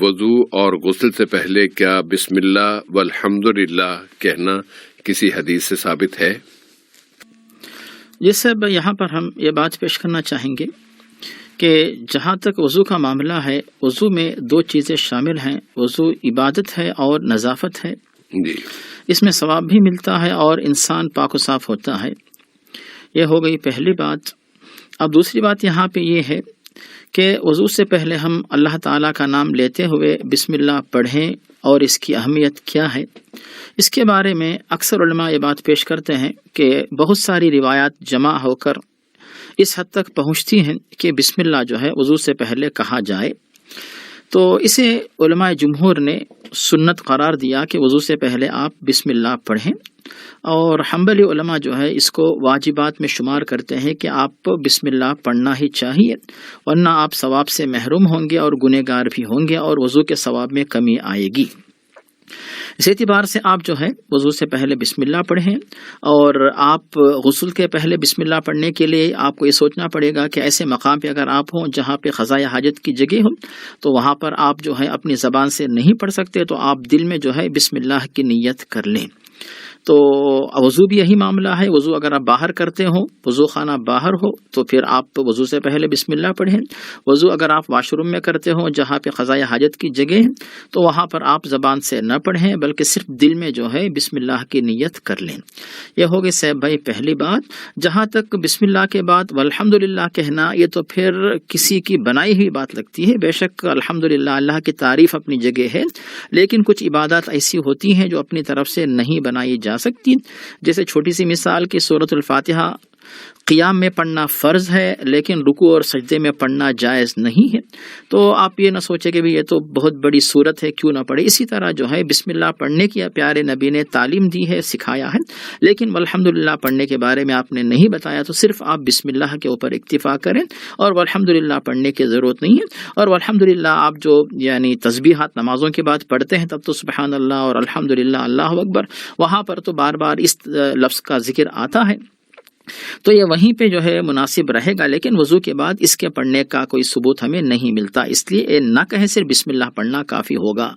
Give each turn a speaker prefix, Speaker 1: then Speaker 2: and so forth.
Speaker 1: وضو اور غسل سے پہلے کیا بسم اللہ والحمدللہ کہنا کسی حدیث سے ثابت ہے؟
Speaker 2: جس سے یہاں پر ہم یہ بات پیش کرنا چاہیں گے کہ جہاں تک وضو کا معاملہ ہے، وضو میں دو چیزیں شامل ہیں، وضو عبادت ہے اور نظافت ہے
Speaker 1: جی،
Speaker 2: اس میں ثواب بھی ملتا ہے اور انسان پاک و صاف ہوتا ہے۔ یہ ہو گئی پہلی بات۔ اب دوسری بات یہاں پہ یہ ہے کہ وضو سے پہلے ہم اللہ تعالیٰ کا نام لیتے ہوئے بسم اللہ پڑھیں اور اس کی اہمیت کیا ہے۔ اس کے بارے میں اکثر علماء یہ بات پیش کرتے ہیں کہ بہت ساری روایات جمع ہو کر اس حد تک پہنچتی ہیں کہ بسم اللہ جو ہے وضو سے پہلے کہا جائے، تو اسے علماء جمہور نے سنت قرار دیا کہ وضو سے پہلے آپ بسم اللہ پڑھیں، اور حنبلی علماء جو ہے اس کو واجبات میں شمار کرتے ہیں کہ آپ بسم اللہ پڑھنا ہی چاہیے، ورنہ آپ ثواب سے محروم ہوں گے اور گنہگار بھی ہوں گے اور وضو کے ثواب میں کمی آئے گی۔ اس اعتبار سے آپ جو ہے وضو سے پہلے بسم اللہ پڑھیں، اور آپ غسل کے پہلے بسم اللہ پڑھنے کے لیے آپ کو یہ سوچنا پڑے گا کہ ایسے مقام پہ اگر آپ ہوں جہاں پہ قضائے حاجت کی جگہ ہو تو وہاں پر آپ جو ہے اپنی زبان سے نہیں پڑھ سکتے، تو آپ دل میں جو ہے بسم اللہ کی نیت کر لیں۔ تو وضو بھی یہی معاملہ ہے، وضو اگر آپ باہر کرتے ہو، وضو خانہ باہر ہو، تو پھر آپ وضو سے پہلے بسم اللہ پڑھیں۔ وضو اگر آپ واش روم میں کرتے ہو جہاں پہ قضائے حاجت کی جگہ ہے تو وہاں پر آپ زبان سے نہ پڑھیں بلکہ صرف دل میں جو ہے بسم اللہ کی نیت کر لیں۔ یہ ہوگی صاحب بھائی پہلی بات۔ جہاں تک بسم اللہ کے بعد والحمدللہ کہنا، یہ تو پھر کسی کی بنائی ہوئی بات لگتی ہے۔ بے شک الحمدللہ اللہ کی تعریف اپنی جگہ ہے، لیکن کچھ عبادات ایسی ہوتی ہیں جو اپنی طرف سے نہیں بنائی جا سکتی۔ جیسے چھوٹی سی مثال کی سورۃ الفاتحہ قیام میں پڑھنا فرض ہے لیکن رکوع اور سجدے میں پڑھنا جائز نہیں ہے، تو آپ یہ نہ سوچیں کہ بھی یہ تو بہت بڑی صورت ہے کیوں نہ پڑھے۔ اسی طرح جو ہے بسم اللہ پڑھنے کی پیارے نبی نے تعلیم دی ہے، سکھایا ہے، لیکن والحمدللہ پڑھنے کے بارے میں آپ نے نہیں بتایا، تو صرف آپ بسم اللہ کے اوپر اکتفا کریں اور والحمدللہ پڑھنے کی ضرورت نہیں ہے۔ اور والحمدللہ آپ جو یعنی تسبیحات نمازوں کے بعد پڑھتے ہیں تب تو سبحان اللہ اور الحمدللہ اللہ اکبر، وہاں پر تو بار بار اس لفظ کا ذکر آتا ہے، تو یہ وہیں پہ جو ہے مناسب رہے گا، لیکن وضو کے بعد اس کے پڑھنے کا کوئی ثبوت ہمیں نہیں ملتا، اس لیے نہ کہیں صرف بسم اللہ پڑھنا کافی ہوگا۔